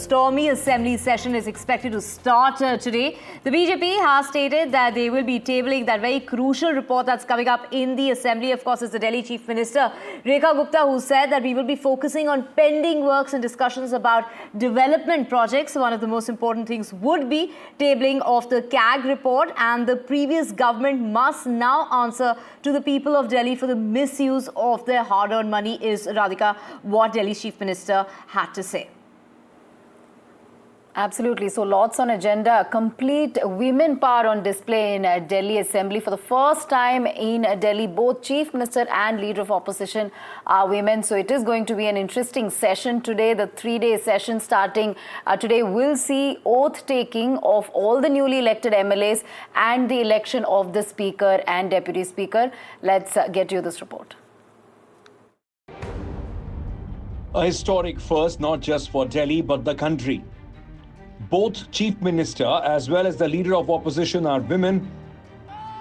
Stormy assembly session is expected to start today. The BJP has stated that they will be tabling that very crucial report that's coming up in the assembly. Of course, it's the Delhi Chief Minister, Rekha Gupta, who said that we will be focusing on pending works and discussions about development projects. One of the most important things would be tabling of the CAG report, and the previous government must now answer to the people of Delhi for the misuse of their hard-earned money, is, Radhika, what Delhi's Chief Minister had to say. Absolutely. So lots on agenda. Complete women power on display in Delhi Assembly. For the first time in Delhi, both Chief Minister and Leader of Opposition are women. So it is going to be an interesting session today. The three-day session starting today will see oath taking of all the newly elected MLAs and the election of the Speaker and Deputy Speaker. Let's get you this report. A historic first, not just for Delhi, but the country. Both Chief Minister as well as the Leader of Opposition are women.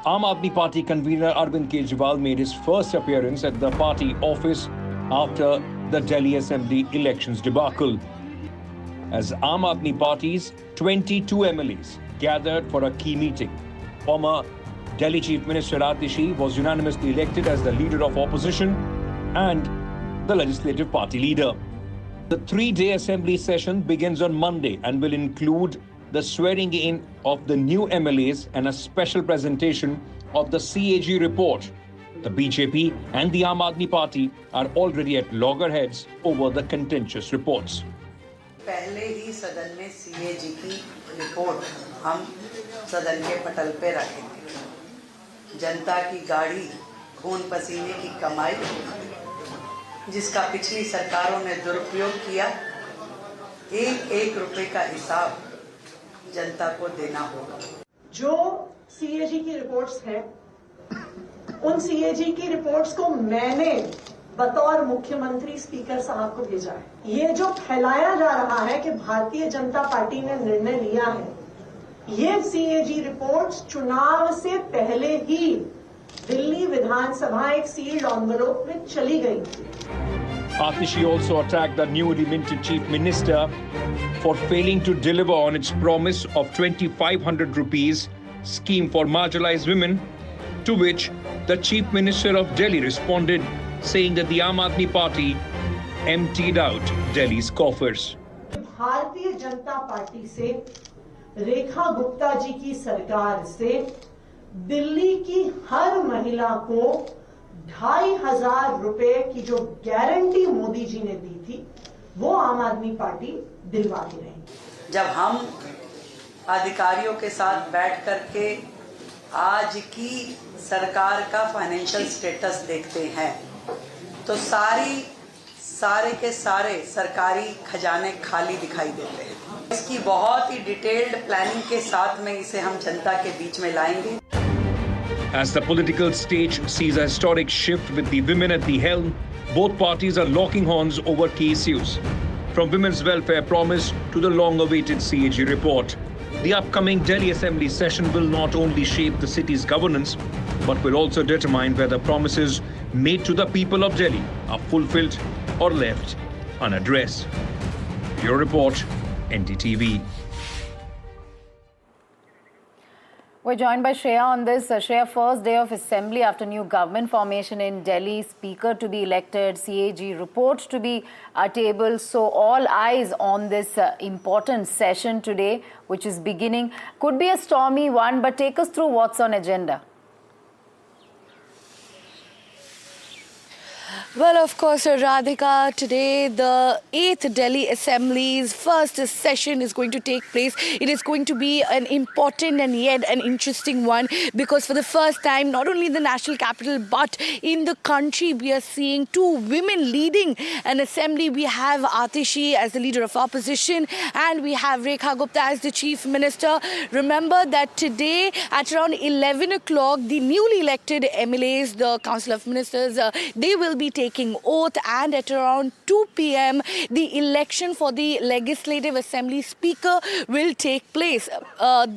Aam Aadmi Party convener Arvind Kejriwal made his first appearance at the party office after the Delhi Assembly elections debacle. As Aam Aadmi Party's 22 MLAs gathered for a key meeting, former Delhi Chief Minister Atishi was unanimously elected as the Leader of Opposition and the Legislative Party Leader. The three-day assembly session begins on Monday and will include the swearing in of the new MLAs and a special presentation of the CAG report. The BJP and the Aam Aadmi Party are already at loggerheads over the contentious reports. पहले ही सदन में CAG की report हम सदन के पटल पे रखेंगे। जनता की गाड़ी, खून पसीने की कमाई, जिसका पिछली सरकारों ने दुरुपयोग किया, एक रुपए का हिसाब जनता को देना होगा। जो CAG की रिपोर्ट्स हैं, उन CAG की रिपोर्ट्स को मैंने बतौर मुख्यमंत्री स्पीकर साहब को भेजा है। ये जो फैलाया जा रहा है कि भारतीय जनता पार्टी ने निर्णय लिया है, ये CAG रिपोर्ट्स चुनाव से पहले ही दिल्ली विधानसभा एक सील्ड एनवेलप में चली गई थी। Atishi also attacked the newly minted Chief Minister for failing to deliver on its promise of 2,500 rupees scheme for marginalized women, to which the Chief Minister of Delhi responded, saying that the Aam Aadmi Party emptied out Delhi's coffers. Bharatiya Janata party से, रेखा गुप्ता जी की सरकार से दिल्ली की हर महिला को 2,500 रुपए की जो गारंटी मोदी जी ने दी थी, वो आम आदमी पार्टी दिलवाती रही। जब हम अधिकारियों के साथ बैठ करके आज की सरकार का फाइनेंशियल स्टेटस देखते हैं, तो सारे के सारे सरकारी खजाने खाली दिखाई देते हैं। इसकी बहुत ही डिटेल्ड प्लानिंग के साथ में इसे हम जनता के बीच में लाएंगे। As the political stage sees a historic shift with the women at the helm, both parties are locking horns over key issues, from women's welfare promise to the long-awaited CAG report. The upcoming Delhi Assembly session will not only shape the city's governance, but will also determine whether promises made to the people of Delhi are fulfilled or left unaddressed. Your report, NDTV. We're joined by Shreya on this. Shreya, first day of assembly after new government formation in Delhi, Speaker to be elected, CAG report to be tabled. So all eyes on this important session today, which is beginning. Could be a stormy one, but take us through what's on agenda. Well, of course, Radhika, today the 8th Delhi Assembly's first session is going to take place. It is going to be an important and yet an interesting one, because for the first time, not only in the national capital, but in the country, we are seeing two women leading an assembly. We have Atishi as the Leader of Opposition and we have Rekha Gupta as the Chief Minister. Remember that today at around 11 o'clock, the newly elected MLAs, the Council of Ministers, they will be taking oath, and at around 2 p.m. the election for the Legislative Assembly Speaker will take place.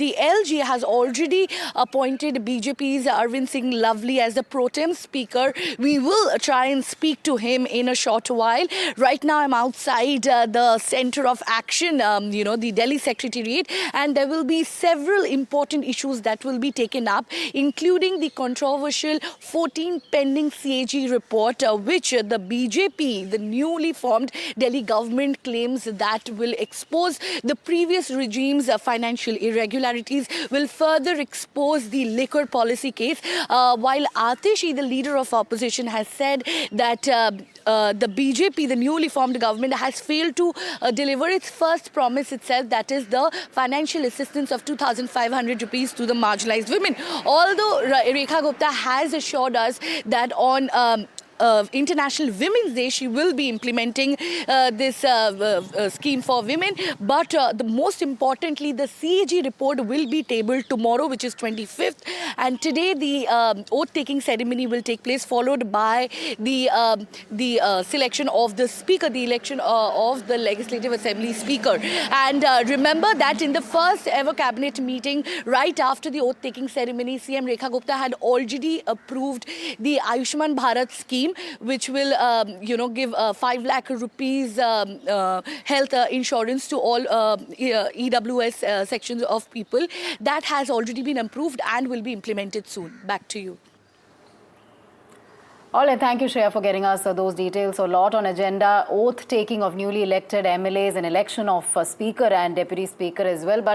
The LG has already appointed BJP's Arvind Singh Lovely as the pro tem speaker. We will try and speak to him in a short while. Right now I'm outside the center of action, the Delhi Secretariat, and there will be several important issues that will be taken up, including the controversial 14 pending CAG report, which the BJP, the newly formed Delhi government, claims that will expose the previous regime's financial irregularities, will further expose the liquor policy case, while Atishi, the leader of opposition, has said that the BJP, the newly formed government, has failed to deliver its first promise itself, that is the financial assistance of 2,500 rupees to the marginalized women. Although Rekha Gupta has assured us that on International Women's Day, she will be implementing this scheme for women. But the most importantly, the CAG report will be tabled tomorrow, which is 25th. And today, the oath-taking ceremony will take place, followed by the selection of the speaker, the election of the Legislative Assembly Speaker. And remember that in the first ever cabinet meeting, right after the oath-taking ceremony, CM Rekha Gupta had already approved the Ayushman Bharat scheme, which will, give 5 lakh rupees health insurance to all EWS sections of people. That has already been approved and will be implemented soon. Back to you. All right, thank you, Shreya, for getting us those details. So, a lot on agenda, oath taking of newly elected MLAs, an election of Speaker and Deputy Speaker as well. But